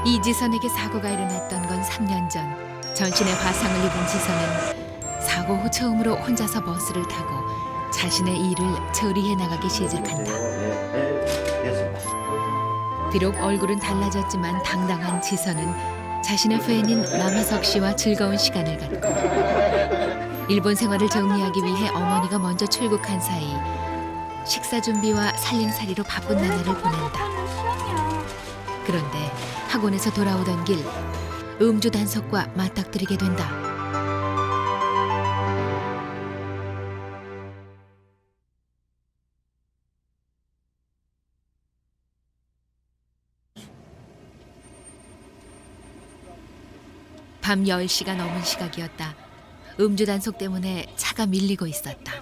이지선에게 사고가 일어났던 건 3년 전. 전신에 화상을 입은 지선은 사고 후 처음으로 혼자서 버스를 타고 자신의 일을 처리해 나가기 시작한다. 비록 얼굴은 달라졌지만 당당한 지선은 자신의 팬인 남희석 씨와 즐거운 시간을 갖고 일본 생활을 정리하기 위해 어머니가 먼저 출국한 사이 식사 준비와 살림살이로 바쁜 나날을 보낸다. 그런데 학원에서 돌아오던 길 음주 단속과 맞닥뜨리게 된다. 밤 10시가 넘은 시각이었다. 음주 단속 때문에 차가 밀리고 있었다.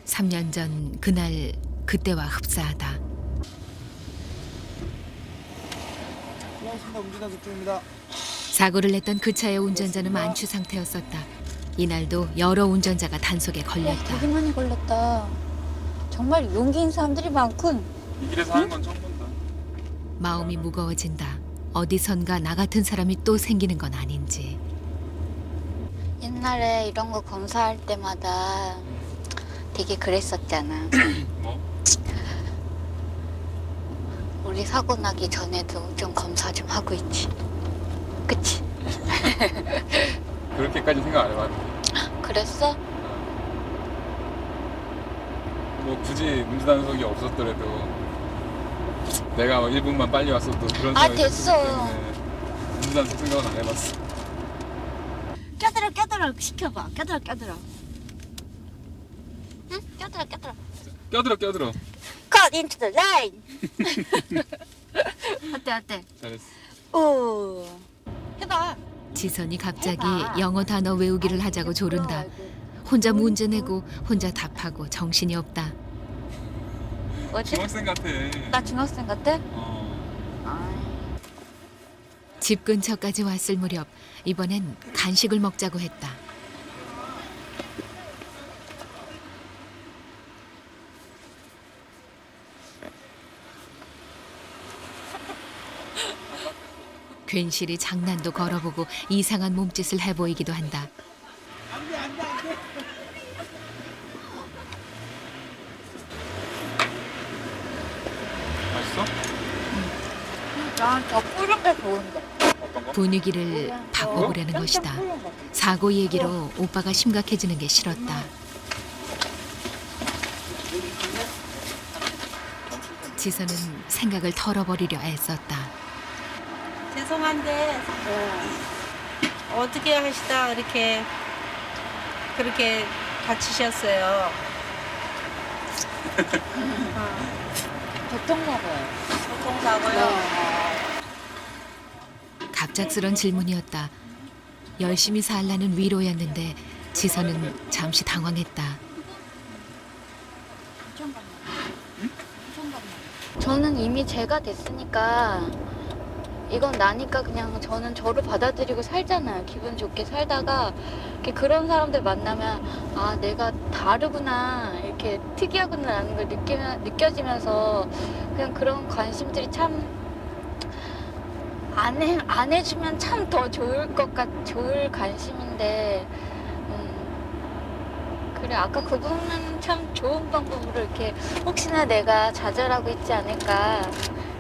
3년 전 그날 그때와 흡사하다. 안녕하십니까, 음주단속 중입니다. 사고를 냈던 그 차의 운전자는 만취 상태였었다. 이날도 여러 운전자가 단속에 걸렸다. 되게 많이 걸렸다. 정말 용기 있는 사람들이 많군. 이 길에서 하는 건 처음 본다. 마음이 무거워진다. 어디선가 나 같은 사람이 또 생기는 건 아닌지. 옛날에 이런 거 검사할 때마다 되게 그랬었잖아. 뭐? 우리 사고 나기 전에도 좀 검사 좀 하고 있지. 그치? 그렇게까지 생각 안 해봤는데. 그랬어? 뭐 굳이 음주단속이 없었더라도 내가 1분만 빨리 왔어도 그런 아, 생각이 됐어. 들기 때문에 음주단속 생각은 안 해봤어. 껴들어 시켜봐. 껴들어. 응? 껴들어. 껴들어. Cut into the line. 어때? 잘했어. 오. 해봐. 지선이 갑자기 해봐. 영어 단어 외우기를 하자고 조른다. 혼자 문제 내고 혼자 답하고 정신이 없다. 어때? 중학생 같아. 나 중학생 같아? 집 근처까지 왔을 무렵 이번엔 간식을 먹자고 했다. 괜시리 장난도 걸어보고 이상한 몸짓을 해보이기도 한다. 맛있어? 난저 푸른 게 좋은데. 어떤 거? 분위기를 바꿔보려는 것이다. 사고 얘기로 오빠가 심각해지는 게 싫었다. 지선은 생각을 털어버리려 애썼다. 죄송한데 어떻게 하시다 이렇게 그렇게 다치셨어요? 교통사고요. 교통사고요? 갑작스런 질문이었다. 열심히 살라는 위로였는데 지선은 잠시 당황했다. 저는 이미 죄가 됐으니까 이건 나니까 그냥 저는 저를 받아들이고 살잖아요. 기분 좋게 살다가 이렇게 그런 사람들 만나면 아 내가 다르구나 이렇게 특이하구나라는 걸 느껴지면서 그냥 그런 관심들이 참 안 해주면 참 더 좋을 관심인데 그래 아까 그분은 참 좋은 방법으로 이렇게 혹시나 내가 좌절하고 있지 않을까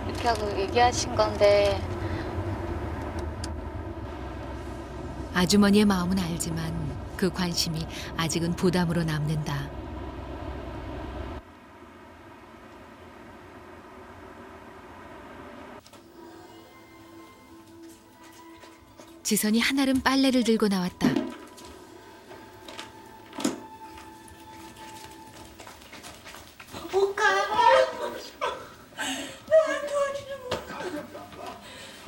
이렇게 하고 얘기하신 건데 아주머니의 마음은 알지만 그 관심이 아직은 부담으로 남는다. 지선이 한아름 빨래를 들고 나왔다.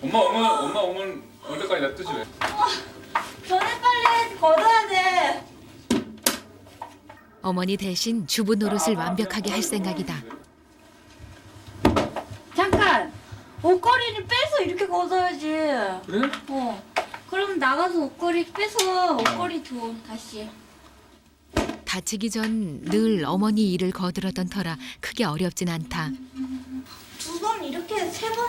엄마 오면 언제까지 냅두지 왜? 전에 빨리 걷어야 돼. 어머니 대신 주부 노릇을 완벽하게 할 생각이다. 잠깐 옷걸이를 빼서 이렇게 걷어야지. 그래? 그럼 나가서 옷걸이 빼서 옷걸이 줘 다시. 다치기 전 늘 어머니 일을 거들었던 터라 크게 어렵진 않다. 두 번 이렇게 이렇게 세 번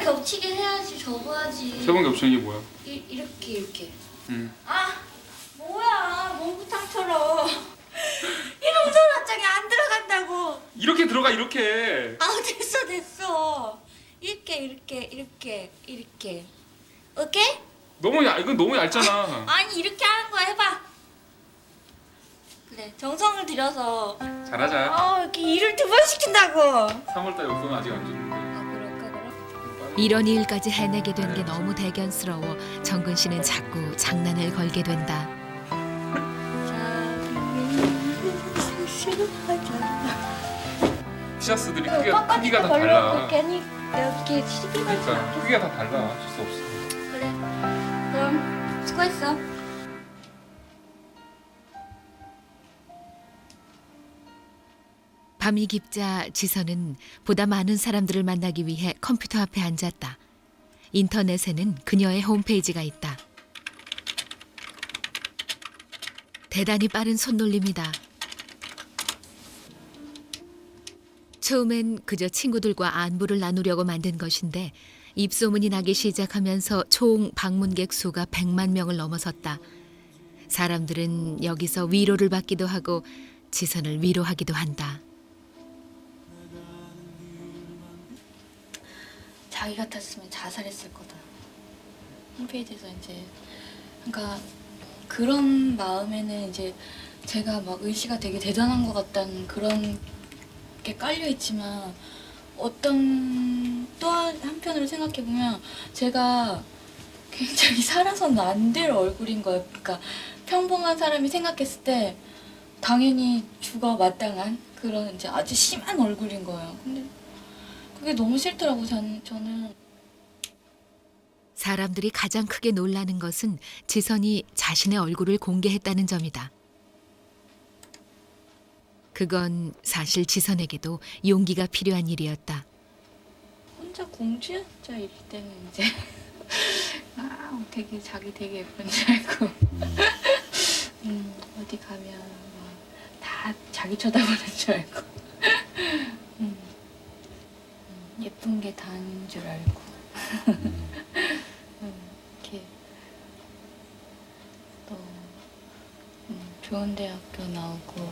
겹치게 해야지 접어야지. 세 번 겹치는 게 뭐야? 이렇게. 아 뭐야 몽구탕처럼. 이런 소라장에 안 들어간다고. 이렇게 들어가 이렇게. 됐어. 이렇게. 오케이? 이건 너무 얇잖아. 아니 이렇게 하는 거야 해봐. 그래 정성을 들여서. 잘하자. 이렇게 일을 2번 시킨다고. 3월달 용돈 아직 안 줬는데. 그럴까 그럼? 이런 일까지 해내게 된 게 너무 대견스러워 정근 씨는 자꾸 장난을 걸게 된다. 티셔츠들이 크기가 다 달라. 괜히 이렇게 시비가 그러니까 크기가 다 달라. 어쩔 수 없어. 그래. 그럼 수고했어. 밤이 깊자 지선은 보다 많은 사람들을 만나기 위해 컴퓨터 앞에 앉았다. 인터넷에는 그녀의 홈페이지가 있다. 대단히 빠른 손놀림이다. 처음엔 그저 친구들과 안부를 나누려고 만든 것인데 입소문이 나기 시작하면서 총 방문객 수가 100만 명을 넘어섰다. 사람들은 여기서 위로를 받기도 하고 지선을 위로하기도 한다. 자기 같았으면 자살했을 거다. 홈페이지에서 이제 그러니까 그런 마음에는 이제 제가 막 의지가 되게 대단한 것 같다는 그런 게 깔려 있지만 어떤 또 한편으로 생각해 보면 제가 굉장히 살아서는 안 될 얼굴인 거예요. 그러니까 평범한 사람이 생각했을 때 당연히 죽어 마땅한 그런 이제 아주 심한 얼굴인 거예요. 근데 그게 너무 싫더라고 저는. 사람들이 가장 크게 놀라는 것은 지선이 자신의 얼굴을 공개했다는 점이다. 그건 사실 지선에게도 용기가 필요한 일이었다. 혼자 공주였죠. 이럴 때는 이제 되게 자기 되게 예쁜 줄 알고 어디 가면 다 자기 쳐다보는 줄 알고 예쁜 게 다인 줄 알고 이렇게 또 좋은 대학교 나오고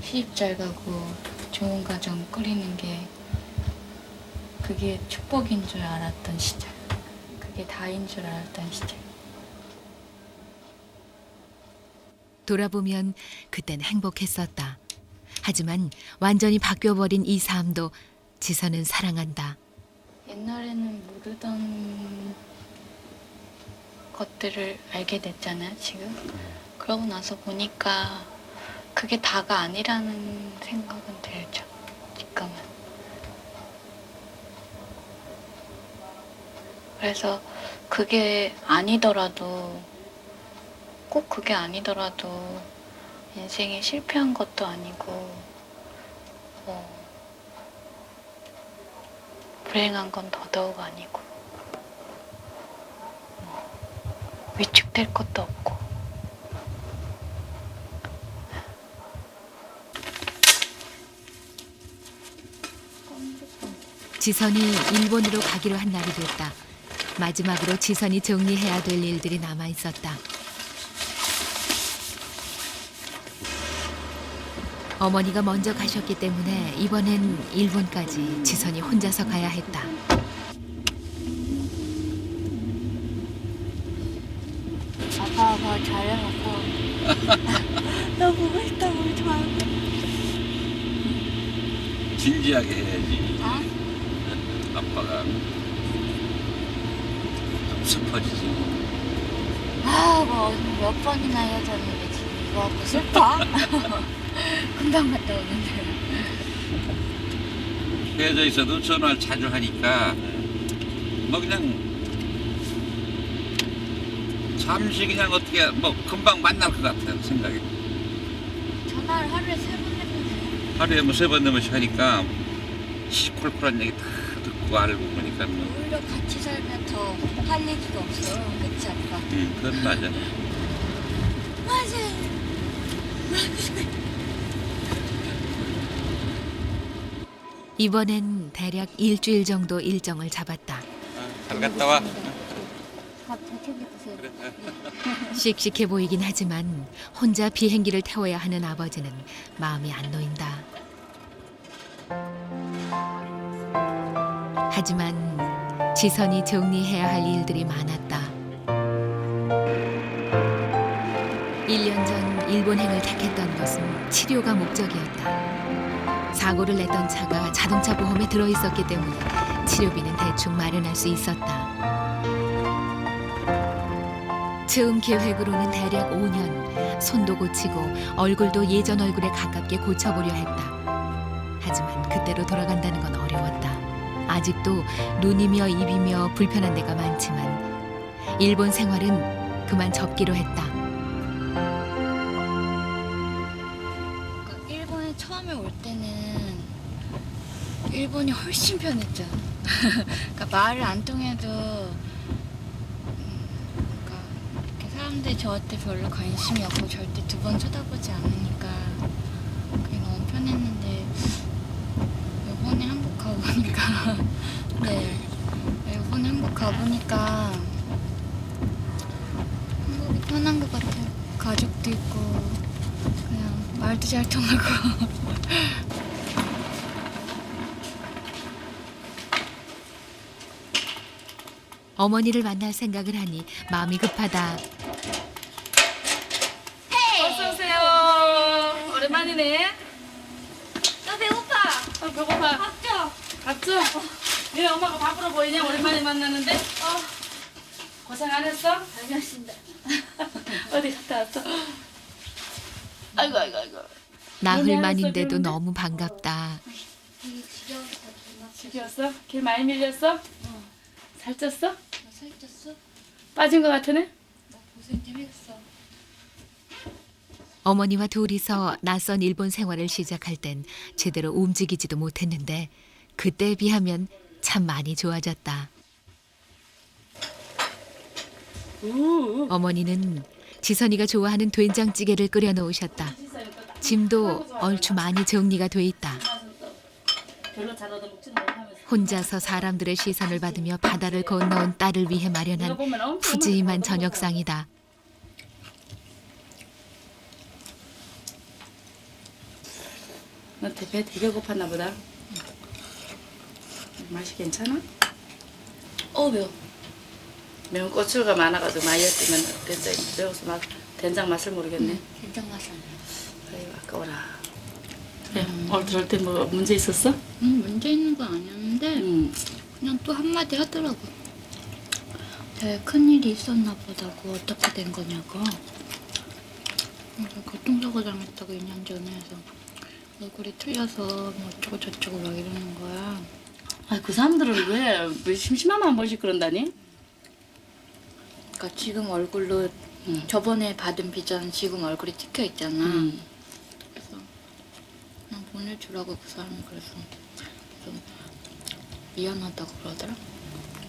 시집 잘 가고 좋은 가정 꾸리는 게 그게 축복인 줄 알았던 시절, 그게 다인 줄 알았던 시절. 돌아보면 그땐 행복했었다. 하지만 완전히 바뀌어버린 이 삶도 지선은 사랑한다. 옛날에는 모르던 것들을 알게 됐잖아요, 지금. 그러고 나서 보니까 그게 다가 아니라는 생각은 들죠, 지금은. 그래서 그게 아니더라도, 꼭 그게 아니더라도 인생이 실패한 것도 아니고 불행한 건 더더욱 아니고 위축될 것도 없고. 지선이 일본으로 가기로 한 날이 됐다. 마지막으로 지선이 정리해야 될 일들이 남아 있었다. 어머니가 먼저 가셨기 때문에 이번엔 일본까지 지선이 혼자서 가야 했다. 아빠 잘해놓고 나 보고 싶다고 그러지 말고. 진지하게 해야지. 어? 아빠가 좀 슬퍼지지. 뭐 몇 번이나 헤어졌는데 지금 이거 갖고 슬퍼? 금방 갔다 오는데. 헤어져 있어도 전화를 자주 하니까 뭐 그냥 잠시 그냥 어떻게 뭐 금방 만날 것 같아요 생각이. 전화를 하루에 3번 했는데. 하루에 뭐 3번 넘어씩 하니까 시콜콜한 얘기 다 듣고 알고 보니까 뭐. 오히려 같이 살면 더 할 얘기가 없어. 그치 아빠? 그건 맞아. 맞아. 이번엔 대략 일주일 정도 일정을 잡았다. 잘 갔다 와. 밥 잘 챙겨 드세요. 씩씩해 보이긴 하지만 혼자 비행기를 태워야 하는 아버지는 마음이 안 놓인다. 하지만 지선이 정리해야 할 일들이 많았다. 1년 전 일본행을 택했던 것은 치료가 목적이었다. 사고를 냈던 차가 자동차 보험에 들어있었기 때문에 치료비는 대충 마련할 수 있었다. 처음 계획으로는 대략 5년 손도 고치고 얼굴도 예전 얼굴에 가깝게 고쳐보려 했다. 하지만 그때로 돌아간다는 건 어려웠다. 아직도 눈이며 입이며 불편한 데가 많지만 일본 생활은 그만 접기로 했다. 그러니까 일본에 처음에 올 때는 일본이 훨씬 편했죠. 그러니까 말을 안 통해도 그러니까 이렇게 사람들이 저한테 별로 관심이 없고 절대 두 번 쳐다보지 않으니까 그게 너무 편했는데 이번에 한국 가보니까 네 이번에 한국 가보니까 한국이 편한 것 같아요. 가족도 있고 그냥 말도 잘 통하고 어머니를 만날 생각을 하니 마음이 급하다. 어서 오세요. 오랜만이네. 나 배고파. 배고파. 밥 줘. 밥 줘. 네 엄마가 밥으로 보이냐? 오랜만에 만나는데. 고생 안 했어? 다녀왔습니다. 어디 갔다 왔어? 아이고 아이고 아이고. 나흘만인데도 너무 반갑다. 되게 지겨워서 막 죽였어? 길 많이 밀렸어? 살쪘어? 나 살쪘어? 빠진 것 같으네? 나 고생 좀 했어. 어머니와 둘이서 낯선 일본 생활을 시작할 땐 제대로 움직이지도 못했는데 그때에 비하면 참 많이 좋아졌다. 어머니는 지선이가 좋아하는 된장찌개를 끓여 놓으셨다. 짐도 얼추 많이 정리가 돼 있다. 별로 잘 얻어먹지는 못하면서. 혼자서 사람들의 시선을 받으며 바다를 건너온 딸을 위해 마련한 푸짐한 저녁상이다. 너 배 되게 고팠나 보다. 맛이 괜찮아? 매워. 매운 고추가 많아가지고 많이 였으면 된장 매워서 맛 된장 맛을 모르겠네. 된장 맛이 안 나. 아이고 아까워라. 그래 오늘 들어올 때 뭐 문제 있었어? 문제 있는 건 아니었는데 응. 그냥 또 한마디 하더라고. 되게 큰일이 있었나 보다고 어떻게 된 거냐고. 그래서 교통사고 당했다고 2년 전에 해서 얼굴이 틀려서 뭐 어쩌고 저쩌고 막 이러는 거야. 아 그 사람들은 왜 심심하면 한 번씩 그런다니? 그러니까 지금 얼굴로 저번에 받은 비전 지금 얼굴이 찍혀 있잖아. 그래서 그냥 보내주라고 그 사람이 그래서 좀 미안하다고 그러더라.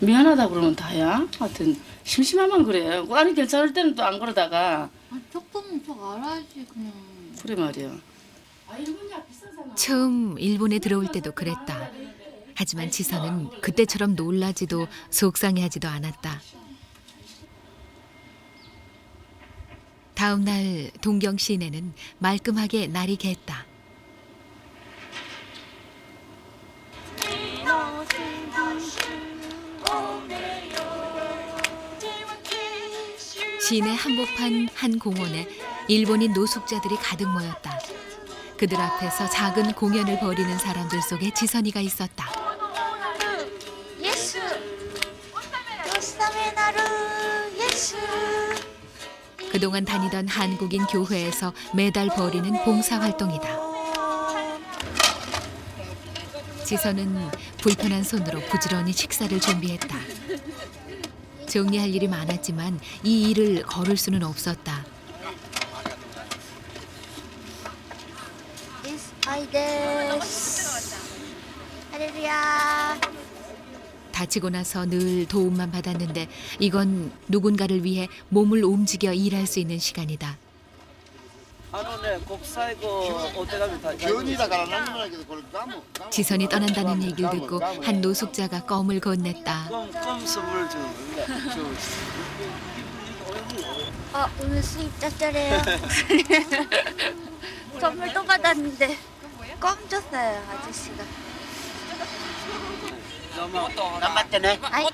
미안하다 그러면 다야. 하여튼 심심하면 그래. 아니 괜찮을 때는 또 안 그러다가 조금은 좀 알아야지 그냥. 그래 말이야. 아 일본이야 비싸잖아. 처음 일본에 들어올 때도 그랬다. 하지만 지선은 그때처럼 놀라지도 속상해하지도 않았다. 다음 날 동경 시내는 말끔하게 날이 갰다. 시내 한복판 한 공원에 일본인 노숙자들이 가득 모였다. 그들 앞에서 작은 공연을 벌이는 사람들 속에 지선이가 있었다. 예수! 요스타메나루 예수! 그동안 다니던 한국인 교회에서 매달 벌이는 봉사활동이다. 지선은 불편한 손으로 부지런히 식사를 준비했다. 정리할 일이 많았지만 이 일을 거를 수는 없었다. 예스 아이 데스 할렐루야. 다치고 나서 늘 도움만 받았는데 이건 누군가를 위해 몸을 움직여 일할 수 있는 시간이다. 急だから何もないけどこれガム 지선이 떠난다는 얘기를 듣고 한 노숙자가 껌을 건넸다. 아 오늘 수입 짭짤해요. 선물 또 받았는데 껌 줬어요 아저씨가. 頑張ってね 아이.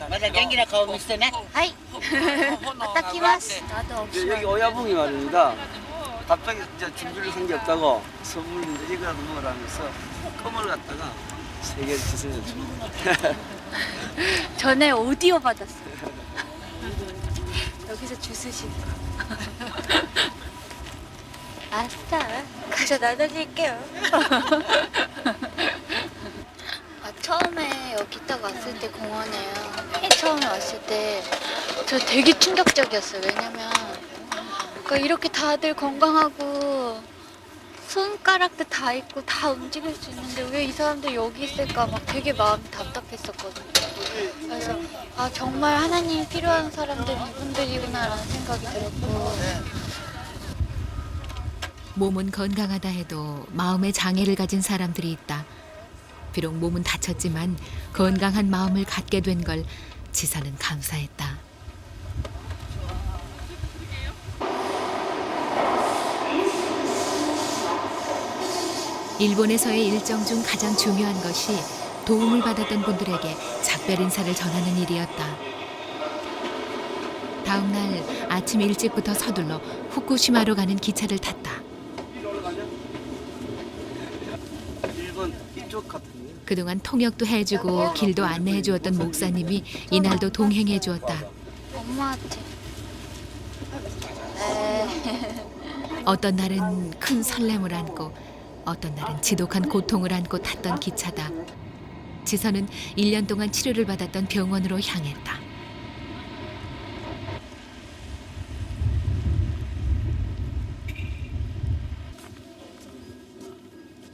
また元気な顔見せてね 아이. 갔다 키마스. 나도 없어. 여기 오야붕이 말입니다. 갑자기 이제 준비를 한 게 없다고 선물 이제 이거라도 먹으라면서 껌을 갖다가 3개를 주세요. 전에 오디오 받았어요. 여기서 주스신 거. 아싸. 가서 나눠줄게요. 처음에 여기 딱 왔을 때 공원에요. 처음에 왔을 때 저 되게 충격적이었어요. 왜냐면 그러니까 이렇게 다들 건강하고 손가락도 다 있고 다 움직일 수 있는데 왜 이 사람들 여기 있을까 막 되게 마음이 답답했었거든요. 그래서 아 정말 하나님이 필요한 사람들 이분들이구나라는 생각이 들었고 몸은 건강하다 해도 마음의 장애를 가진 사람들이 있다. 비록 몸은 다쳤지만 건강한 마음을 갖게 된 걸 지선은 감사했다. 일본에서의 일정 중 가장 중요한 것이 도움을 받았던 분들에게 작별 인사를 전하는 일이었다. 다음 날 아침 일찍부터 서둘러 후쿠시마로 가는 기차를 탔다. 일본 이쪽 같은데. 그동안 통역도 해주고 길도 안내해 주었던 목사님이 이날도 동행해 주었다. 엄마한테. 어떤 날은 큰 설렘을 안고 어떤 날은 지독한 고통을 안고 탔던 기차다. 지선은 1년 동안 치료를 받았던 병원으로 향했다.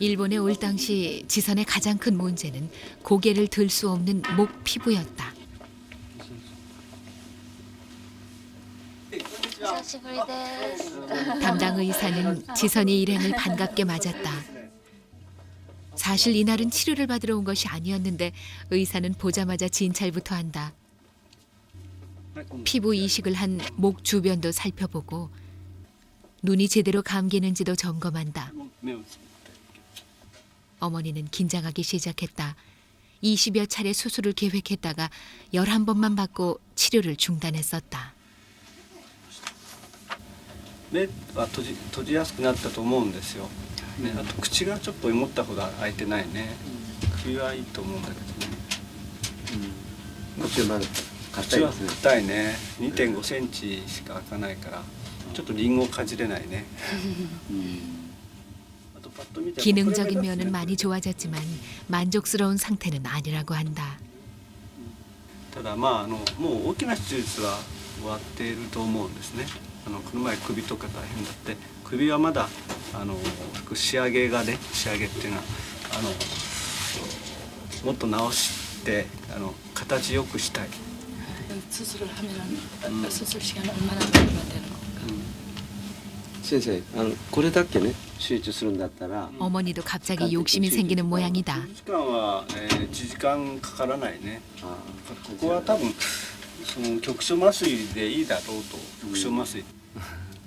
일본에 올 당시 지선의 가장 큰 문제는 고개를 들 수 없는 목 피부였다. 久しぶりです. 담당 의사는 지선이 일행을 반갑게 맞았다. 사실 이날은 치료를 받으러 온 것이 아니었는데 의사는 보자마자 진찰부터 한다. 피부 이식을 한 목 주변도 살펴보고 눈이 제대로 감기는지도 점검한다. 어머니는 긴장하기 시작했다. 20여 차례 수술을 계획했다가 11번만 받고 치료를 중단했었다. 目は閉じやすくなったと思うんですよ。ね、あと口がちょっと思ったほど開いてないね。首はいいと思うんだけどね。口まだ口は硬いね。2.5センチしか開かないから、ちょっとリンゴをかじれないね。あとパッと見て 기능적인 면은 많이 좋아졌지만 만족스러운 상태는 아니라고 한다. ただまあもう大きな手術は終わっていると思うんですね。この前首とか大変だって首はまだ仕上げがね仕上げっていうのはもっと直して形よくしたい。 수술을 하면은 수술 시간 얼마나 걸리면 되는 건가? 先生これだけね手術するんだったら 어머니도 갑자기 욕심이 생기는 모양이다. 手術時間は1時間かからないね。ここは多分その局所麻酔でいいだろうと局所麻酔。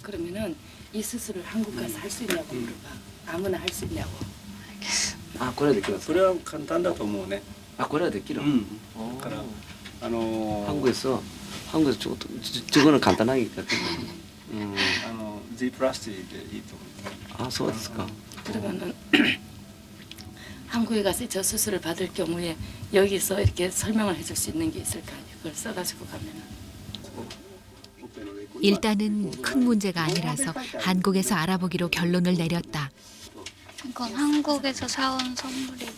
그러면은 이 수술을 한국 가서 할 수 있냐고 물어봐. 아무나 할 수 있냐고. あこれはできますそれは簡単だと思うね。あこれはできるだから한국에서ちょっと저거는 간단하니까 G 플라스틱でいいと思う。 아そうですか 그러면은 한국에 가서 저 수술을 받을 경우에 여기서 이렇게 설명을 해줄 수 있는 게 있을 거 아니에요. 그걸 써가지고 가면은. 일단은 큰 문제가 아니라서 한국에서 알아보기로 결론을 내렸다. 이건 한국에서 사온 선물이고요.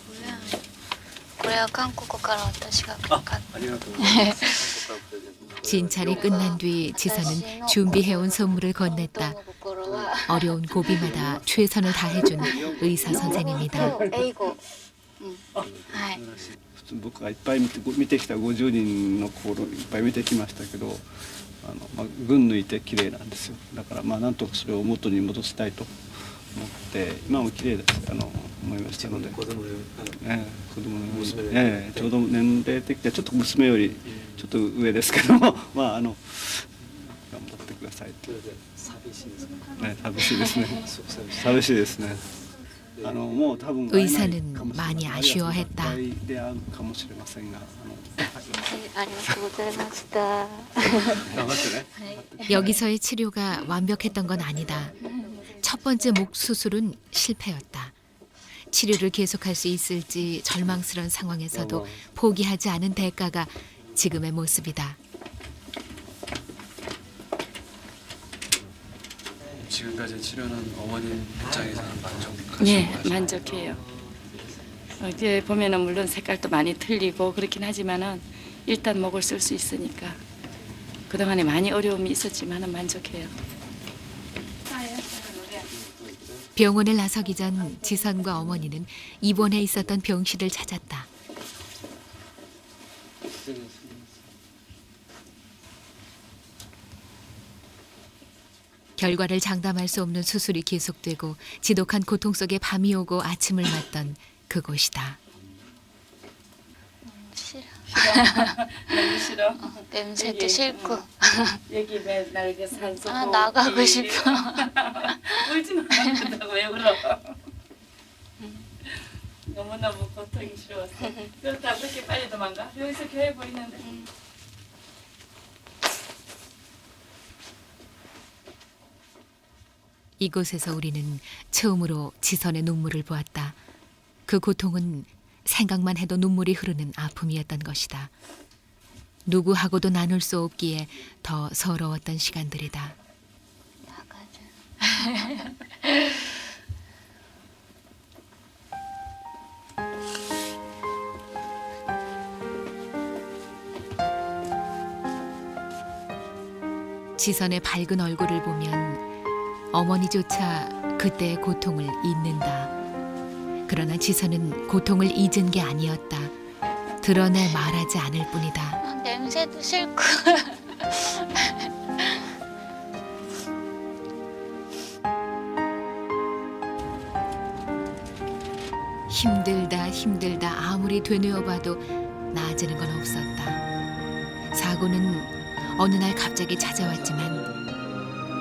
고래와 한국어から私が買った 진찰이 끝난 뒤 지선은 준비해온 선물을 건넸다. 어려운 고비마다 최선을 다해준 의사 선생님이다. 에이고 はい。普通僕がいっぱい見てきた50人の頃いっぱい見てきましたけど群抜いて綺麗なんですよ。だからなんとかそれを元に戻したいと思って今も綺麗です思いましたので子供の娘ちょうど年齢的にはちょっと娘よりちょっと上ですけども頑張ってくださいって寂しいですね。寂しいですね。寂しいですね。もう多分 의사는 많이 아쉬워했다. 出会うかもしれませんがありがとうございました。 頑張ってね。 여기서의 치료가 완벽했던 건 아니다. 첫 번째 목 수술은 실패였다. 치료를 계속할 수 있을지 절망스러운 상황에서도 포기하지 않은 대가가 지금의 모습이다. 지금까지 치료는 어머님 입장에서는 만족하시는 네, 거죠? 만족해요. 이제 보면은 물론 색깔도 많이 틀리고 그렇긴 하지만은 일단 목을 쓸 수 있으니까 그동안에 많이 어려움이 있었지만은 만족해요. 병원을 나서기 전 지선과 어머니는 입원해 있었던 병실을 찾았다. 결과를 장담할 수 없는 수술이 계속되고 지독한 고통 속에 밤이 오고 아침을 맞던 그곳이다. 싫어. 너무 싫어. 냄새도 싫고. 여기 맨날 그 산소. 아, 나가고 싶어. 울지 말라고 왜 울어? 너무너무 고통이 싫어서. 그렇다고 그렇게 빨리 도망가? 여기서 교회 보이는데. 이곳에서 우리는 처음으로 지선의 눈물을 보았다. 그 고통은 생각만 해도 눈물이 흐르는 아픔이었던 것이다. 누구하고도 나눌 수 없기에 더 서러웠던 시간들이다. 나가자. 지선의 밝은 얼굴을 보면 어머니조차 그때의 고통을 잊는다. 그러나 지선은 고통을 잊은 게 아니었다. 드러내 말하지 않을 뿐이다. 아, 냄새도 싫고. 힘들다 아무리 되뇌어봐도 나아지는 건 없었다. 사고는 어느 날 갑자기 찾아왔지만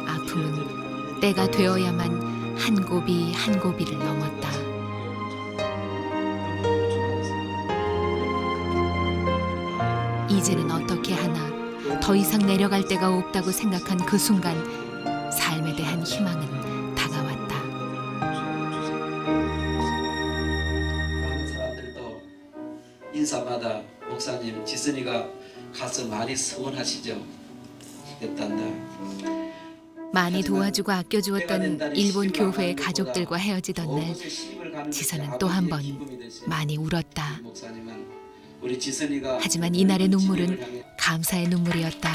아픔은 때가 되어야만 한 고비 한 고비를 넘었다. 이제는 어떻게 하나 더 이상 내려갈 데가 없다고 생각한 그 순간 삶에 대한 희망은 다가왔다. 많은 사람들도 인사마다 목사님 지선이가 가서 많이 서운하시죠. 됐단다. 많이 도와주고 아껴주었던 일본 교회의 가족들과 헤어지던 날 지선은 또 한 번 많이 울었다. 하지만 이날의 눈물은 감사의 눈물이었다.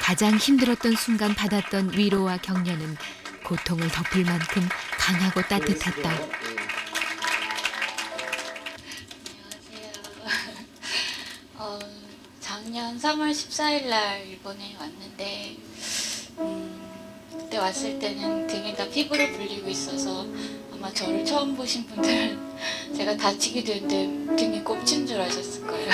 가장 힘들었던 순간 받았던 위로와 격려는 고통을 덮을 만큼 강하고 따뜻했다. 작년 3월 14일 날 일본에 왔는데 그때 왔을 때는 등에 다 피부를 불리고 있어서 아마 저를 처음 보신 분들은 제가 다치게 됐는데 등에 꼽친 줄 아셨을 거예요.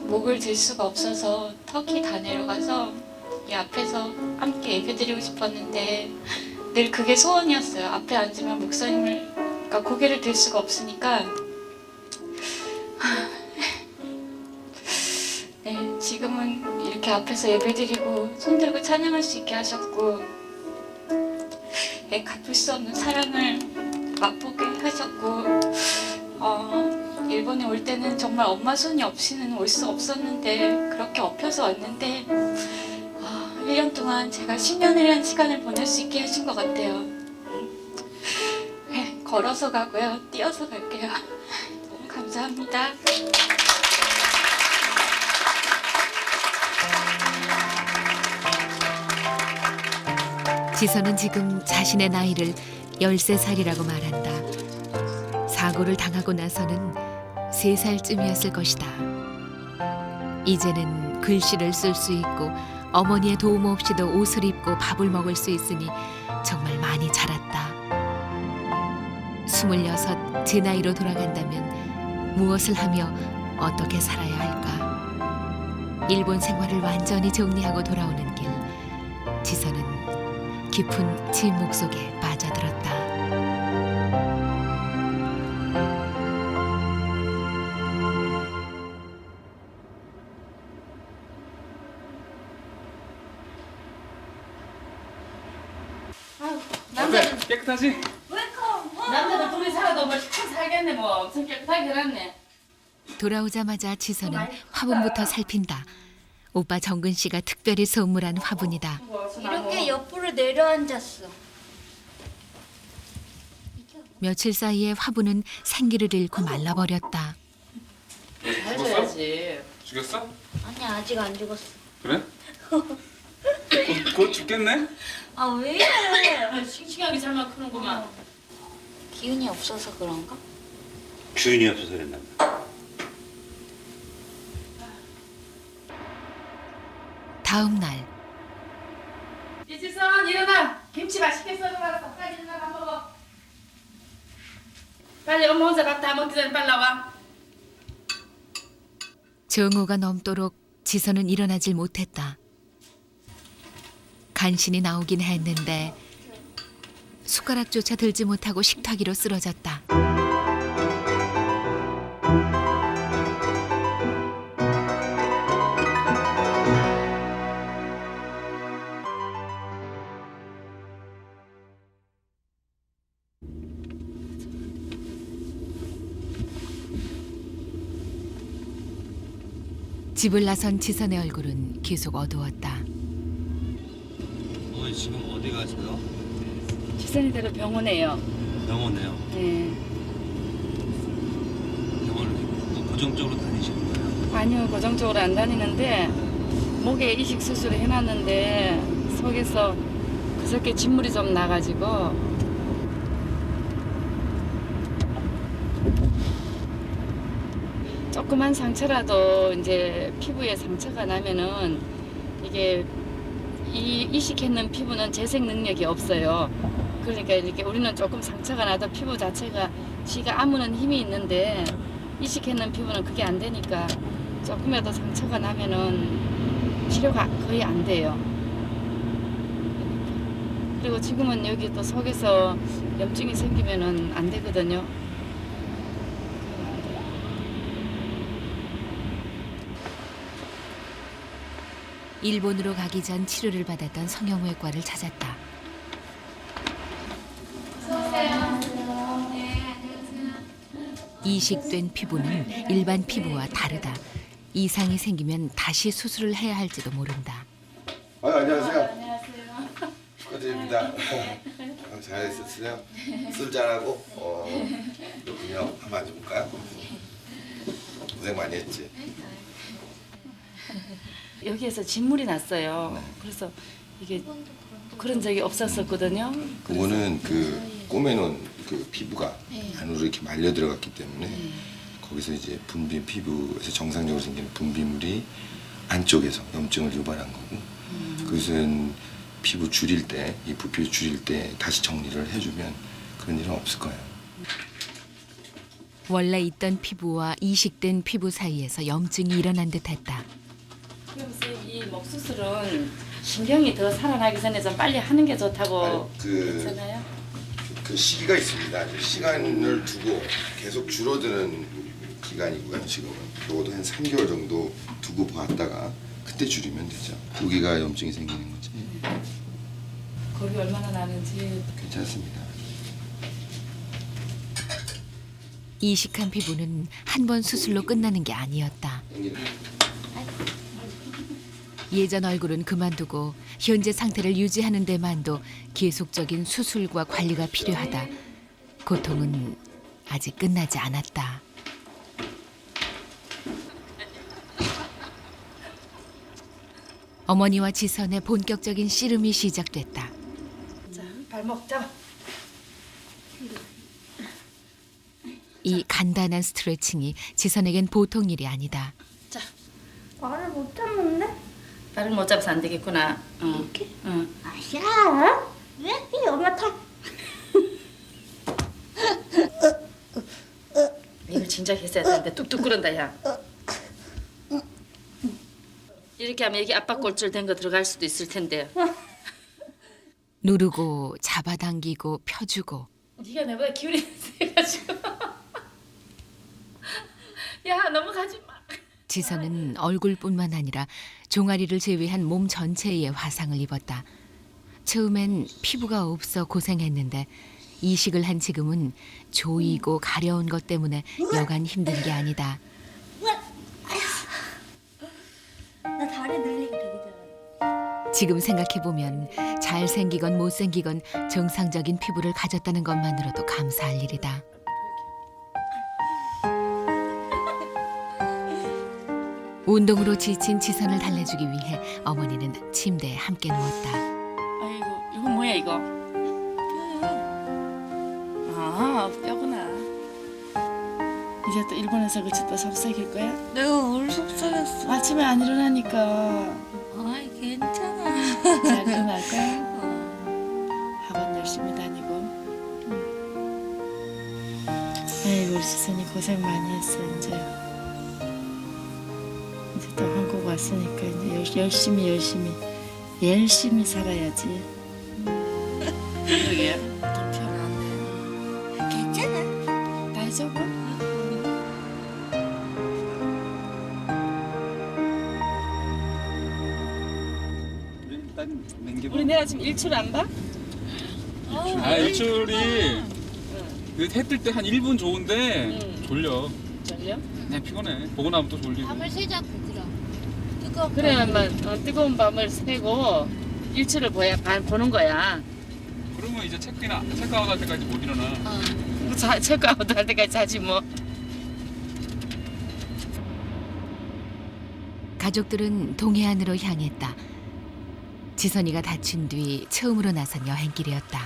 목을 들 수가 없어서 턱이 다 내려가서 이 앞에서 함께 예배드리고 싶었는데 늘 그게 소원이었어요. 앞에 앉으면 목사님을 그러니까 고개를 들 수가 없으니까 네, 지금은 이렇게 앞에서 예배드리고 손들고 찬양할 수 있게 하셨고 갚을 수 없는 사랑을 맛보게 하셨고 일본에 올 때는 정말 엄마 손이 없이는 올 수 없었는데 그렇게 엎혀서 왔는데 1년 동안 제가 10년이라는 시간을 보낼 수 있게 하신 것 같아요. 네, 걸어서 가고요. 뛰어서 갈게요. 너무 감사합니다. 지선은 지금 자신의 나이를 13살이라고 말한다. 사고를 당하고 나서는 3살쯤이었을 것이다. 이제는 글씨를 쓸 수 있고 어머니의 도움 없이도 옷을 입고 밥을 먹을 수 있으니 정말 많이 자랐다. 26, 제 나이로 돌아간다면 무엇을 하며 어떻게 살아야 할까? 일본 생활을 완전히 정리하고 돌아오는 길, 지선은 깊은 침묵 속에 빠져들었다. 어때? 깨끗하지? 남자들 둘이 살아도 뭐 시큼 살겠네 뭐. 엄청 깨끗하게 해놨네. 돌아오자마자 지선은 화분부터 살핀다. 오빠 정근 씨가 특별히 선물한 화분이다. 이렇게 옆으로 내려앉았어. 며칠 사이에 화분은 생기를 잃고 말라버렸다. 잘 줘야지. 죽였어? 아니 아직 안 죽었어. 그래? 곧 죽겠네? 아 왜 이래? 싱싱하게 잘만 크는구만. 기운이 없어서 그런가? 주인이 없어서 그랬나 봐. 다음 날 이지선 일어나. 김치 맛있게 썰어놨어. 빨리 일어나 밥 먹어. 빨리 엄마 혼자 밥 다 먹기 전에 빨리 나와. 정오가 넘도록 지선은 일어나질 못했다. 간신히 나오긴 했는데 숟가락조차 들지 못하고 식탁 위로 쓰러졌다. 집을 나선 지선의 얼굴은 계속 어두웠다. 지금 어디 가세요? 지선이대로 병원에요. 병원에요. 네. 병원을 뭐 고정적으로 다니시는 거예요? 아니요, 고정적으로 안 다니는데 목에 이식 수술을 해놨는데 속에서 그저께 진물이 좀 나가지고 조그만 상처라도 이제 피부에 상처가 나면은 이게 이 이식했는 피부는 재생 능력이 없어요. 그러니까 이렇게 우리는 조금 상처가 나도 피부 자체가 지가 아무는 힘이 있는데 이식했는 피부는 그게 안 되니까 조금이라도 상처가 나면은 치료가 거의 안 돼요. 그리고 지금은 여기 또 속에서 염증이 생기면은 안 되거든요. 일본으로 가기 전 치료를 받았던 성형외과를 찾았다. 이식된 피부는 일반 피부와 다르다. 이상이 생기면 다시 수술을 해야 할지도 모른다. 안녕하세요. 축하드립니다. 잘했었어요. 술 잘하고 그렇군요. 한번 앉아볼까요? 고생 많이 했지. 여기에서 진물이 났어요. 그래서 이게 그런 적이 없었거든요. 그거는 그 꼬매놓은 그 피부가 안으로 이렇게 말려 들어갔기 때문에 거기서 이제 분비 피부에서 정상적으로 생기는 분비물이 안쪽에서 염증을 유발한 거고 그것은 피부 줄일 때, 이 부피를 줄일 때 다시 정리를 해주면 그런 일은 없을 거예요. 원래 있던 피부와 이식된 피부 사이에서 염증이 일어난 듯했다. 그럼 선생님 이 목 수술은 신경이 더 살아나기 전에 좀 빨리 하는 게 좋다고 했잖아요. 그 시기가 있습니다. 시간을 두고 계속 줄어드는 기간이고요. 지금은 적어도 한 3개월 정도 두고 봤다가 그때 줄이면 되죠. 여기가 염증이 생기는 거지. 겁이 얼마나 나는지. 괜찮습니다. 이식한 피부는 한 번 수술로 끝나는 게 아니었다. 예전 얼굴은 그만두고 현재 상태를 유지하는 데만도 계속적인 수술과 관리가 필요하다. 고통은 아직 끝나지 않았다. 어머니와 지선의 본격적인 씨름이 시작됐다. 발목 잡아. 이 간단한 스트레칭이 지선에겐 보통 일이 아니다. 자, 말을 못 잡는데? 발을 못 잡아서 안 되겠구나. 이렇게? 응. 아시아? 왜? 이 엄마 타. 이걸 진작 했어야 되는데 뚝뚝 끓는다 야. 이렇게 하면 여기 압박골절 된 거 들어갈 수도 있을 텐데. 누르고 잡아당기고 펴주고 네가 내보다 기운이 세가지고. 야 넘어가지 마. 지선은 얼굴뿐만 아니라 종아리를 제외한 몸 전체에 화상을 입었다. 처음엔 피부가 없어 고생했는데 이식을 한 지금은 조이고 가려운 것 때문에 여간 힘든 게 아니다. 나 다리 늘리기 되게 잘하네. 지금 생각해보면 잘생기건 못생기건 정상적인 피부를 가졌다는 것만으로도 감사할 일이다. 운동으로 지친 지선을 달래주기 위해 어머니는 침대에 함께 누웠다. 아이고 이거 뭐야 이거? 아 뼈구나. 이제 또 일본에서 그치 또 속삭일 거야? 내가 뭘 속삭였어? 아침에 안 일어나니까. 아이 괜찮아. 잘 일어날 거야? 학원 열심히 다니고. 아이고 우리 지선이 고생 많이 했어 이제. 이제 또 한국 왔으니까 이제 열심히 살아야지. 그러게. 불편하네. 괜찮아. 다이저고? 우리 내가 지금 일출 안 봐? 아 일출이 해 뜰 때 한 1분 좋은데 졸려. 졸려? 그냥 피곤해. 보고 나면 또 졸리고. 밤을 새자고 그럼. 뜨거운 그래야만 뜨거운 밤을 새고 일출을 보는 거야. 그러면 이제 체크아웃 할 때까지 못 일어나. 체크아웃 할 때까지 자지 뭐. 가족들은 동해안으로 향했다. 지선이가 다친 뒤 처음으로 나선 여행길이었다.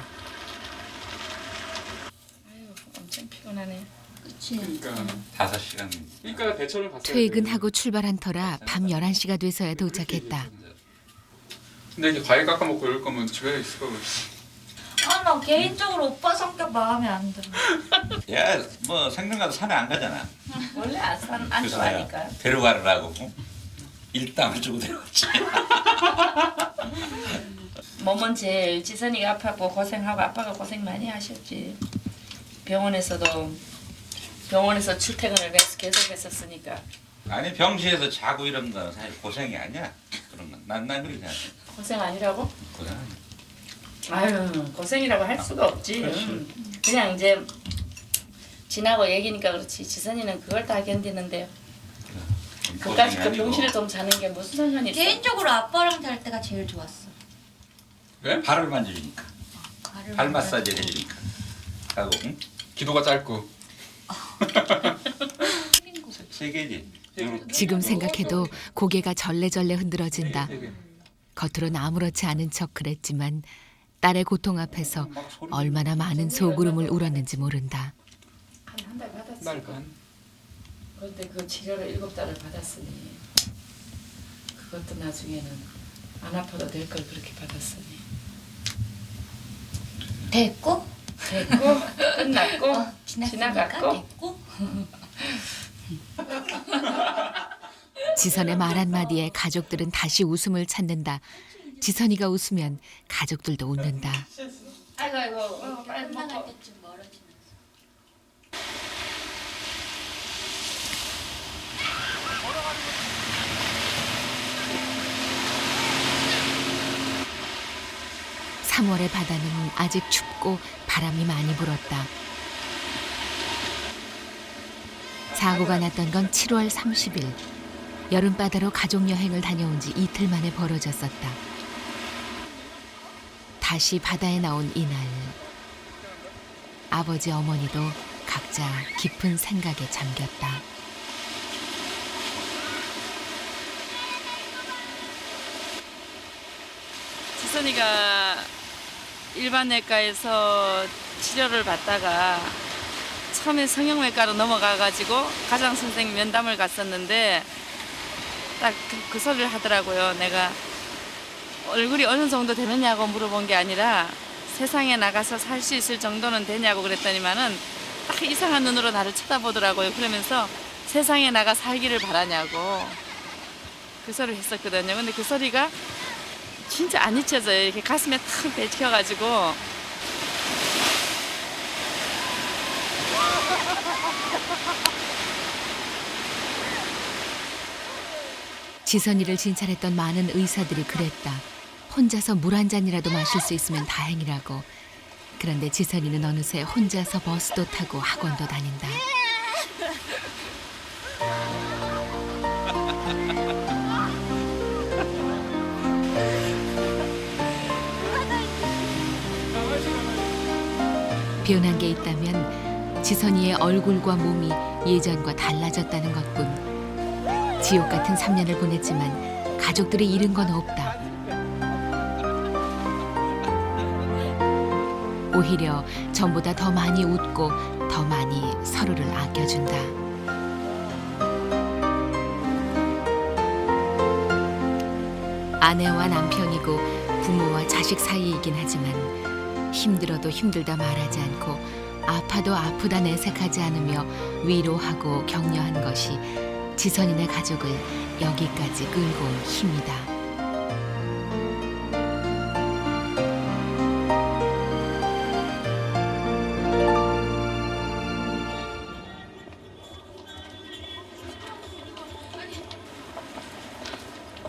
아유 엄청 피곤하네. 그치. 그러니까 5시간. 그러니까 대처를 봤어야 돼. 퇴근하고 출발한 터라 밤 11시가 돼서야 도착했다. 근데 이제 과일 깎아 먹고 이럴 거면 집에 있을 거고. 나 개인적으로 오빠 성격 마음에 안 들어. 야, 뭐 생명 가도 산에 안 가잖아. 원래 안 그래서 좋아하니까. 데려가라고 일당을 주고 데려갔지. 몸은 제일 지선이가 아파고 고생하고 아빠가 고생 많이 하셨지. 병원에서 출퇴근을 계속했었으니까. 아니 병실에서 자고 이런 건 사실 고생이 아니야. 그런 건 난 그렇게 생각해. 고생 아니라고? 고생 아니야. 아유 고생이라고 할 수가 없지. 그냥 이제 지나고 얘기니까 그렇지. 지선이는 그걸 다 견디는데 그까짓 그 병실에 좀 자는 게 무슨 상관이 있어? 개인적으로 아빠랑 잘 때가 제일 좋았어. 왜? 발을 만져주니까. 발 마사지를 해주니까. 하고 응? 기도가 짧고. 세 개지. 지금 생각해도 고개가 절레절레 흔들어진다. 겉으로는 아무렇지 않은 척 그랬지만 딸의 고통 앞에서 얼마나 많은 소구름을 울었는지 모른다. 한 달 받았어. 날 반. 그런데 그 치료를 7달을 받았으니 그것도 나중에는 안 아파도 될 걸 그렇게 받았으니 됐고? 끝났고 지나갔고 됐고? 지선의 말 한마디에 가족들은 다시 웃음을 찾는다. 지선이가 웃으면 가족들도 웃는다. 아이고 빨리 끝나갈 먹고. 때쯤 멀어지면서. 삼 3월의 바다는 아직 춥고 바람이 많이 불었다. 사고가 났던 건 7월 30일. 여름바다로 가족여행을 다녀온 지 이틀 만에 벌어졌었다. 다시 바다에 나온 이날. 아버지 어머니도 각자 깊은 생각에 잠겼다. 지선이가 일반외과에서 치료를 받다가 처음에 성형외과로 넘어가가지고 가장 선생님 면담을 갔었는데 딱 그 소리를 하더라고요. 내가 얼굴이 어느 정도 되느냐고 물어본 게 아니라 세상에 나가서 살 수 있을 정도는 되냐고 그랬더니만은 딱 이상한 눈으로 나를 쳐다보더라고요. 그러면서 세상에 나가 살기를 바라냐고 그 소리를 했었거든요. 근데 그 소리가 진짜 안 잊혀져요. 이렇게 가슴에 탁 배켜가지고. 지선이를 진찰했던 많은 의사들이 그랬다. 혼자서 물 한 잔이라도 마실 수 있으면 다행이라고. 그런데 지선이는 어느새 혼자서 버스도 타고 학원도 다닌다. 변한 게 있다면 지선이의 얼굴과 몸이 예전과 달라졌다는 것뿐. 지옥 같은 3년을 보냈지만 가족들이 잃은 건 없다. 오히려 전보다 더 많이 웃고 더 많이 서로를 아껴준다. 아내와 남편이고 부모와 자식 사이이긴 하지만 힘들어도 힘들다 말하지 않고 아파도 아프다 내색하지 않으며 위로하고 격려한 것이 지선이네 가족을 여기까지 끌고 온 힘이다.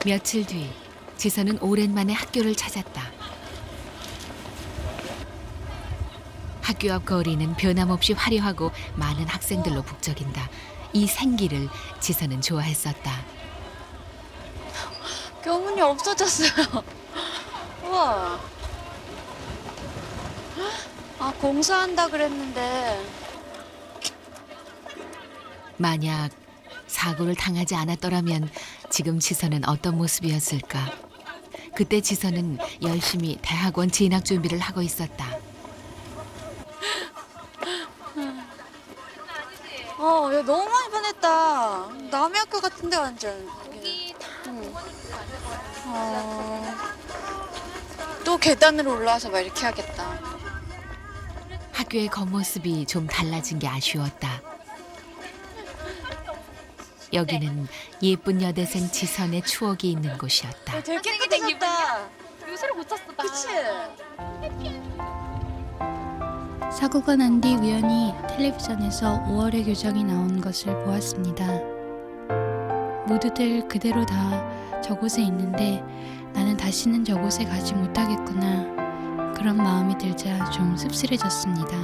며칠 뒤 지선은 오랜만에 학교를 찾았다. 학교 앞 거리는 변함없이 화려하고 많은 학생들로 북적인다. 이 생기를 지선은 좋아했었다. 교문이 없어졌어요. 우와. 아, 공사한다 그랬는데. 만약 사고를 당하지 않았더라면 지금 지선은 어떤 모습이었을까? 그때 지선은 열심히 대학원 진학 준비를 하고 있었다. 야, 너무 많이 변했다. 남의 학교 같은데 완전. 또 계단으로 올라와서 막 이렇게 하겠다. 학교의 겉모습이 좀 달라진 게 아쉬웠다. 여기는 예쁜 여대생 지선의 추억이 있는 곳이었다. 되게 깨끗해졌다. 요새를 못 잤어 나. 그치? 사고가 난 뒤 우연히 텔레비전에서 5월의 교정이 나온 것을 보았습니다. 모두들 그대로 다 저곳에 있는데 나는 다시는 저곳에 가지 못하겠구나. 그런 마음이 들자 좀 씁쓸해졌습니다.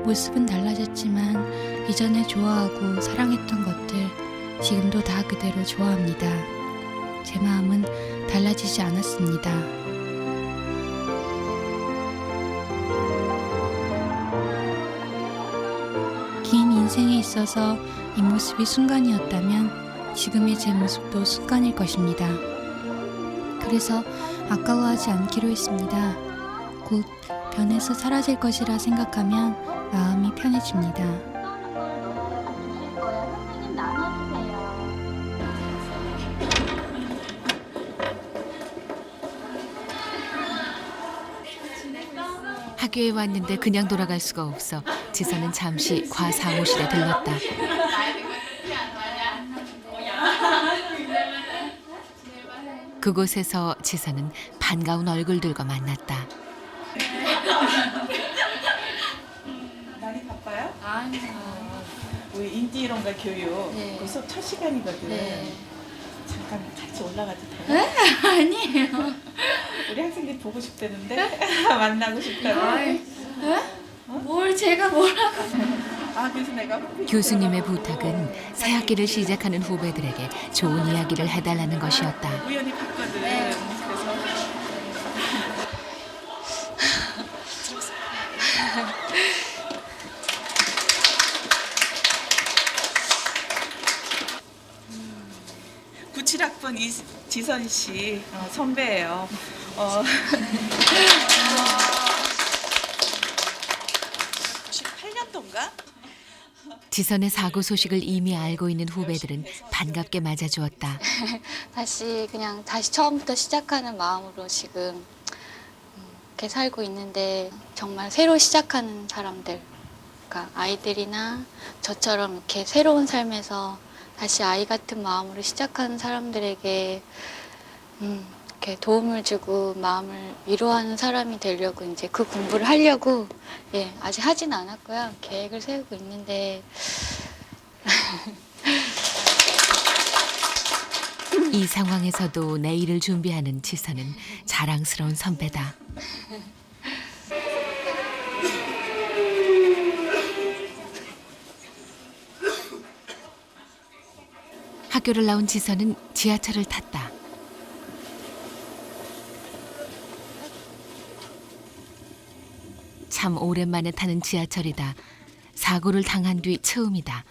모습은 달라졌지만 이전에 좋아하고 사랑했던 것들 지금도 다 그대로 좋아합니다. 제 마음은 달라지지 않았습니다. 긴 인생에 있어서 이 모습이 순간이었다면 지금의 제 모습도 순간일 것입니다. 그래서 아까워하지 않기로 했습니다. 곧 변해서 사라질 것이라 생각하면 마음이 편해집니다. 학교에 왔는데 그냥 돌아갈 수가 없어 지선은 잠시 과사무실에 들렀다. 그곳에서 지선은 반가운 얼굴들과 만났다. 많이 바빠요? 아니요. 우리 인지이론과 교육 네. 그 수업 첫 시간이거든. 네. 잠깐 같이 올라가도 돼요? 네? 아니에요. 우리 학생들이 보고 싶다는데 만나고 싶다고. 뭘 제가 뭐라고? 아 그래서 내가 교수님의 부탁은 새 학기를 시작하는 후배들에게 좋은 이야기를 해달라는 것이었다. 우연히 봤거든. 네. 그래서 97학번 이지선 씨 선배예요. 98년도인가? 지선의 사고 소식을 이미 알고 있는 후배들은 반갑게 맞아주었다. 다시 처음부터 시작하는 마음으로 지금 이렇게 살고 있는데 정말 새로 시작하는 사람들, 그러니까 아이들이나 저처럼 이렇게 새로운 삶에서 다시 아이 같은 마음으로 시작하는 사람들에게 이렇게 도움을 주고 마음을 위로하는 사람이 되려고 이제 그 공부를 하려고 아직 하진 않았고요. 계획을 세우고 있는데 이 상황에서도 내일을 준비하는 지선은 자랑스러운 선배다. 학교를 나온 지선은 지하철을 탔다. 참 오랜만에 타는 지하철이다. 사고를 당한 뒤 처음이다.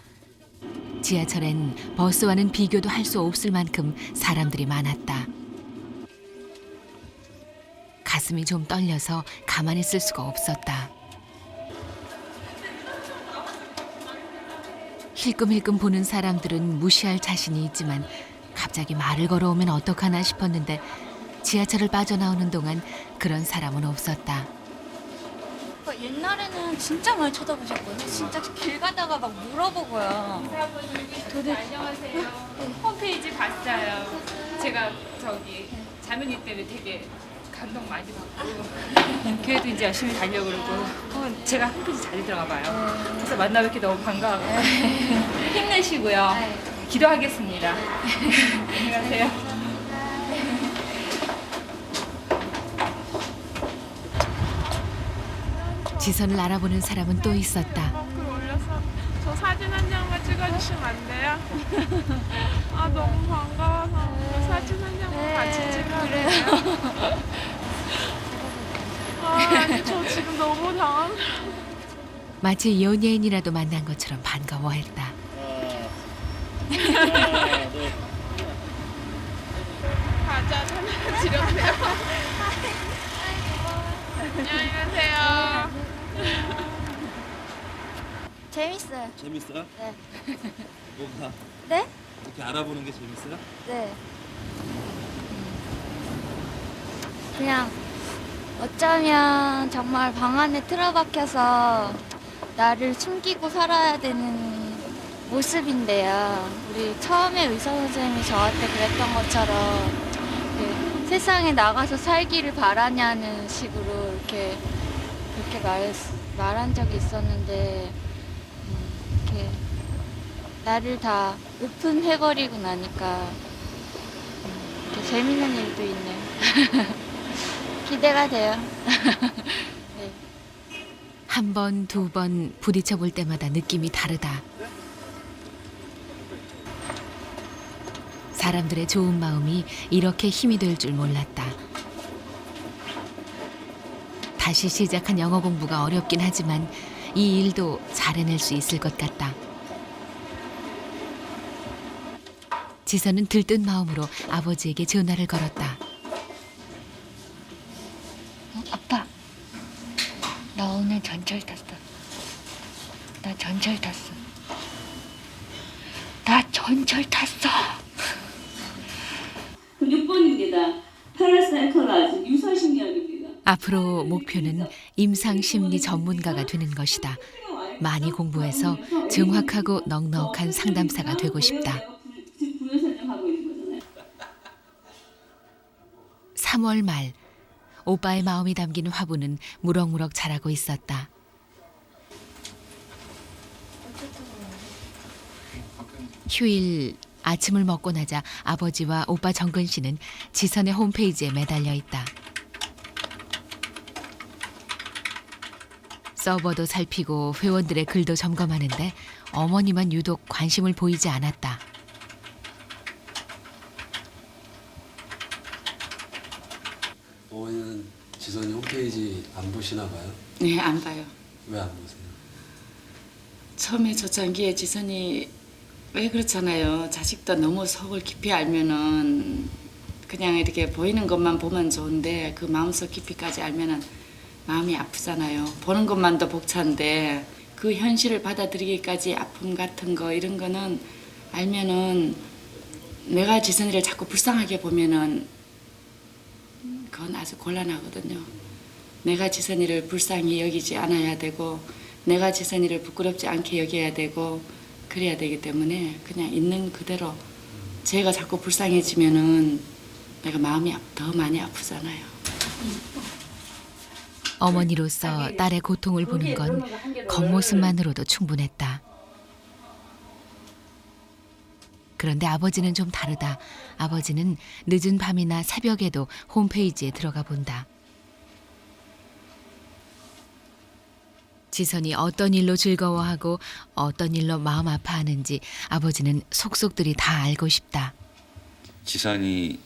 지하철엔 버스와는 비교도 할 수 없을 만큼 사람들이 많았다. 가슴이 좀 떨려서 가만히 있을 수가 없었다. 힐끔힐끔 보는 사람들은 무시할 자신이 있지만 갑자기 말을 걸어오면 어떡하나 싶었는데 지하철을 빠져나오는 동안 그런 사람은 없었다. 옛날에는 진짜 많이 쳐다보셨거든요. 진짜 길 가다가 막 물어보고요. 안녕하세요. 홈페이지 봤어요. 제가 자매님 때문에 되게 감동 많이 받고 교회도 이제 열심히 다니려고 그러고 제가 홈페이지 잘 들어가 봐요. 그래서 만나 뵙기 너무 반가워요. 힘내시고요. 기도하겠습니다. 안녕하세요. 지선을 알아보는 사람은 또 있었다. 글 올려서 저 사진 한 장만 찍어주시면 안 돼요? 아 너무 반가워서 그 사진 한 장만 같이 찍어주세요. 아니 저 지금 너무 당황. 마치 연예인이라도 만난 것처럼 반가워했다. 과자 하나 드렸네요. 안녕히 가세요. 재밌어요. 재밌어요? 네. 뭐가? 네? 이렇게 알아보는 게 재밌어요? 네. 그냥 어쩌면 정말 방 안에 틀어박혀서 나를 숨기고 살아야 되는 모습인데요. 우리 처음에 의사 선생님이 저한테 그랬던 것처럼 세상에 나가서 살기를 바라냐는 식으로 이렇게 그렇게 말한 적이 있었는데 이렇게 나를 다 오픈해버리고 나니까 이렇게 재밌는 일도 있네요. 기대가 돼요. 네. 한 번, 두 번 부딪혀 볼 때마다 느낌이 다르다. 사람들의 좋은 마음이 이렇게 힘이 될 줄 몰랐다. 다시 시작한 영어 공부가 어렵긴 하지만 이 일도 잘 해낼 수 있을 것 같다. 지선은 들뜬 마음으로 아버지에게 전화를 걸었다. 아빠, 나 오늘 전철 탔어. 나 전철 탔어. 나 전철 탔어. 6번입니다. 파라사이콜라지 유사심리학입니다. 앞으로 목표는 임상심리 전문가가 되는 것이다. 많이 공부해서 정확하고 넉넉한 상담사가 되고 싶다. 3월 말 오빠의 마음이 담긴 화분은 무럭무럭 자라고 있었다. 휴일 아침을 먹고 나자 아버지와 오빠 정근 씨는 지선의 홈페이지에 매달려 있다. 서버도 살피고 회원들의 글도 점검하는데 어머니만 유독 관심을 보이지 않았다. 어머니는 지선이 홈페이지 안 보시나 봐요? 네, 안 봐요. 왜 안 보세요? 처음에 저장기에 지선이 왜 그렇잖아요. 자식도 너무 속을 깊이 알면은 그냥 이렇게 보이는 것만 보면 좋은데 그 마음속 깊이까지 알면은 마음이 아프잖아요. 보는 것만도 벅찬데 그 현실을 받아들이기까지 아픔 같은 거 이런 거는 알면은 내가 지선이를 자꾸 불쌍하게 보면은 그건 아주 곤란하거든요. 내가 지선이를 불쌍히 여기지 않아야 되고 내가 지선이를 부끄럽지 않게 여겨야 되고 그래야 되기 때문에 그냥 있는 그대로 제가 자꾸 불쌍해지면은 내가 마음이 더 많이 아프잖아요. 어머니로서 딸의 고통을 보는 건 겉모습만으로도 충분했다. 그런데 아버지는 좀 다르다. 아버지는 늦은 밤이나 새벽에도 홈페이지에 들어가 본다. 지선이 어떤 일로 즐거워하고 어떤 일로 마음 아파하는지 아버지는 속속들이 다 알고 싶다. 지선이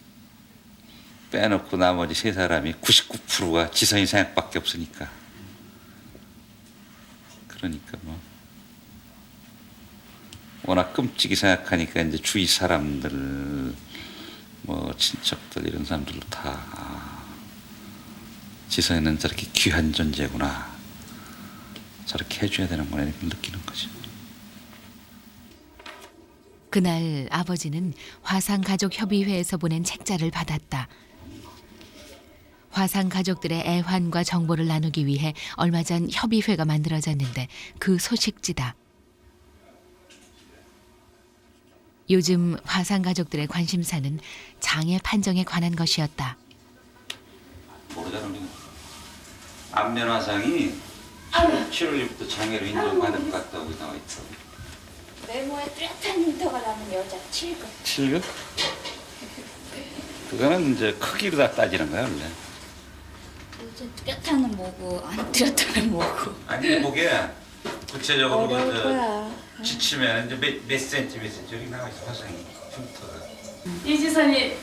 빼놓고 나머지 세 사람이 99%가 지선이 생각밖에 없으니까. 그러니까 뭐 워낙 끔찍이 생각하니까 이제 주위 사람들 뭐 친척들 이런 사람들도 다 지선이는 저렇게 귀한 존재구나. 저렇게 해줘야 되는 거네 이렇게 느끼는 거죠. 그날 아버지는 화상가족협의회에서 보낸 책자를 받았다. 화상가족들의 애환과 정보를 나누기 위해 얼마 전 협의회가 만들어졌는데 그 소식지다. 요즘 화상가족들의 관심사는 장애 판정에 관한 것이었다. 모르잖아. 안면 화상이 7월부터 장애로 인정받은 것 같다고 나와 있어. 외모에 뚜렷한 흉터가 나는 여자 7급. 7급? 그거는 이제 크기로 다 따지는 거야 원래. 요즘 뚜렷한은 뭐고 안 뚜렷한은 뭐고. 아니 보게 구체적으로 어려울 그 거야. 지치면 이제 몇 센치 여기 나와 있어 화상이 흉터가. 이지선이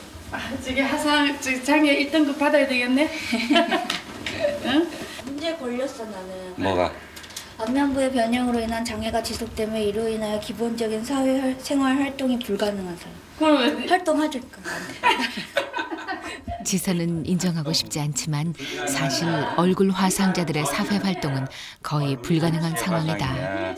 저기 화상 장애 1등급 받아야 되겠네. 응? 문제 걸렸어 나는. 뭐가? 안면부의 변형으로 인한 장애가 지속되며 이로 인하여 기본적인 사회생활 활동이 불가능한 사람. 그럼 활동하니까. 지선은 인정하고 싶지 않지만 사실 얼굴 화상자들의 사회 활동은 거의 불가능한 상황이다.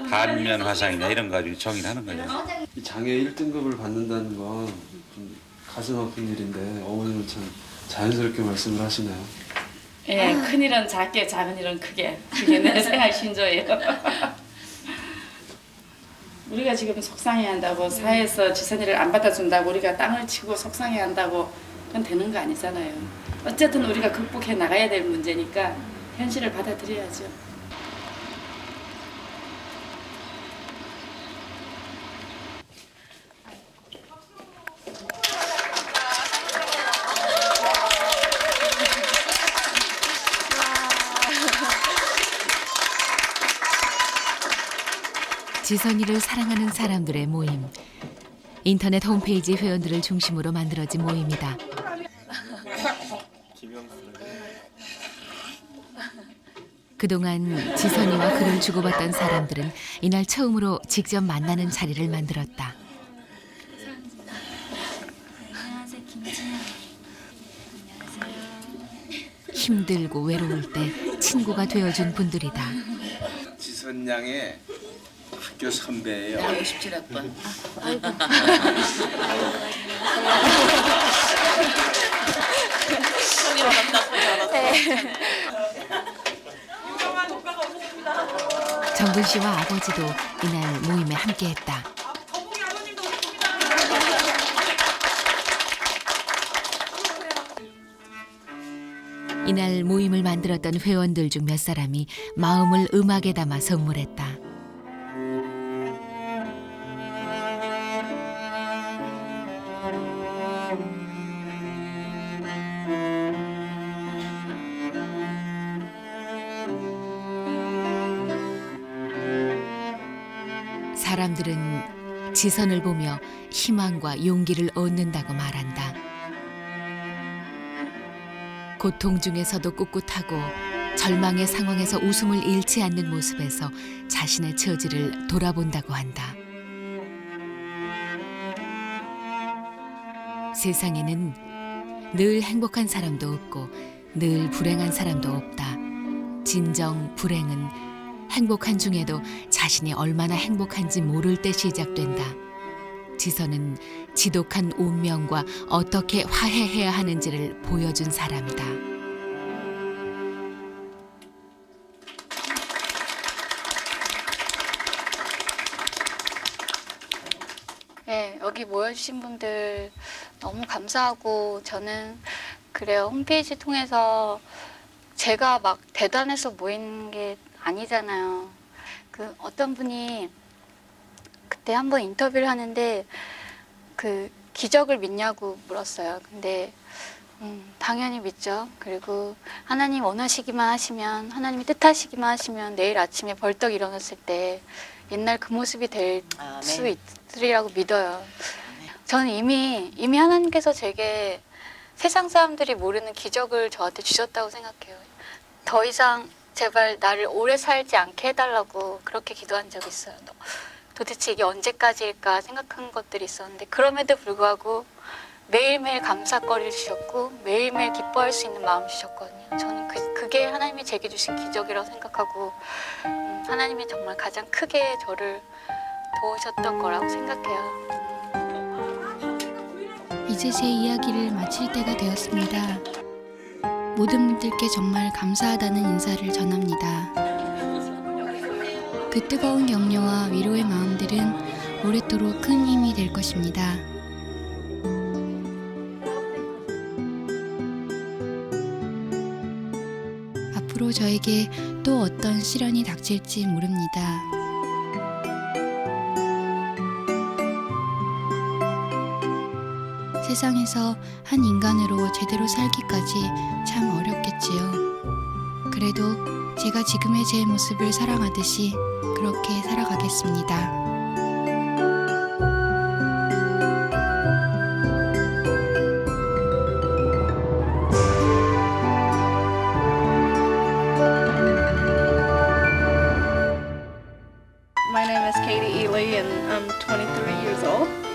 반면 화상이냐 이런 거 가지고 정의를 하는 거냐. 이 장애 1등급을 받는다는 건 좀 가슴 아픈 일인데 어머님은 참 자연스럽게 말씀을 하시나요? 예, 큰 일은 작게, 작은 일은 크게. 그게 내 생활 신조예요. 우리가 지금 속상해한다고 사회에서 지선이를 안 받아준다고 우리가 땅을 치고 속상해한다고 그건 되는 거 아니잖아요. 어쨌든 우리가 극복해 나가야 될 문제니까 현실을 받아들여야죠. 지선이를 사랑하는 사람들의 모임. 인터넷 홈페이지 회원들을 중심으로 만들어진 모임이다. 그동안 지선이와 글을 주고받던 사람들은 이날 처음으로 직접 만나는 자리를 만들었다. 안녕하세요, 김지현. 힘들고 외로울 때 친구가 되어준 분들이다. 지선 양의 학교 선배예요. 57학번. 아이고. 정근 씨와 아버지도 이날 모임에 함께했다. 이날 모임을 만들었던 회원들 중 몇 사람이 마음을 음악에 담아 선물했다. 사람들은 지선을 보며 희망과 용기를 얻는다고 말한다. 고통 중에서도 꿋꿋하고 절망의 상황에서 웃음을 잃지 않는 모습에서 자신의 처지를 돌아본다고 한다. 세상에는 늘 행복한 사람도 없고 늘 불행한 사람도 없다. 진정 불행은 행복한 중에도 자신이 얼마나 행복한지 모를 때 시작된다. 지선은 지독한 운명과 어떻게 화해해야 하는지를 보여준 사람이다. 네, 여기 모여주신 분들 너무 감사하고 저는 그래요. 홈페이지 통해서 제가 막 대단해서 모인 게 아니잖아요. 그 어떤 분이 그때 한번 인터뷰를 하는데 그 기적을 믿냐고 물었어요. 근데 당연히 믿죠. 그리고 하나님 원하시기만 하시면, 하나님이 뜻하시기만 하시면 내일 아침에 벌떡 일어났을 때 옛날 그 모습이 될 수 있으리라고 믿어요. 저는 이미 하나님께서 제게 세상 사람들이 모르는 기적을 저한테 주셨다고 생각해요. 더 이상 제발 나를 오래 살지 않게 해달라고 그렇게 기도한 적이 있어요. 도대체 이게 언제까지일까 생각한 것들이 있었는데 그럼에도 불구하고 매일매일 감사거리를 주셨고 매일매일 기뻐할 수 있는 마음을 주셨거든요. 저는 그게 하나님이 제게 주신 기적이라고 생각하고 하나님이 정말 가장 크게 저를 도우셨던 거라고 생각해요. 이제 제 이야기를 마칠 때가 되었습니다. 모든 분들께 정말 감사하다는 인사를 전합니다. 그 뜨거운 격려와 위로의 마음들은 오랫도록 큰 힘이 될 것입니다. 앞으로 저에게 또 어떤 시련이 닥칠지 모릅니다. 세상에서 한 인간으로 제대로 살기까지 참 어렵겠지요. 그래도 제가 지금의 제 모습을 사랑하듯이 그렇게 살아가겠습니다. My name is Katie Ely and I'm 23 years old.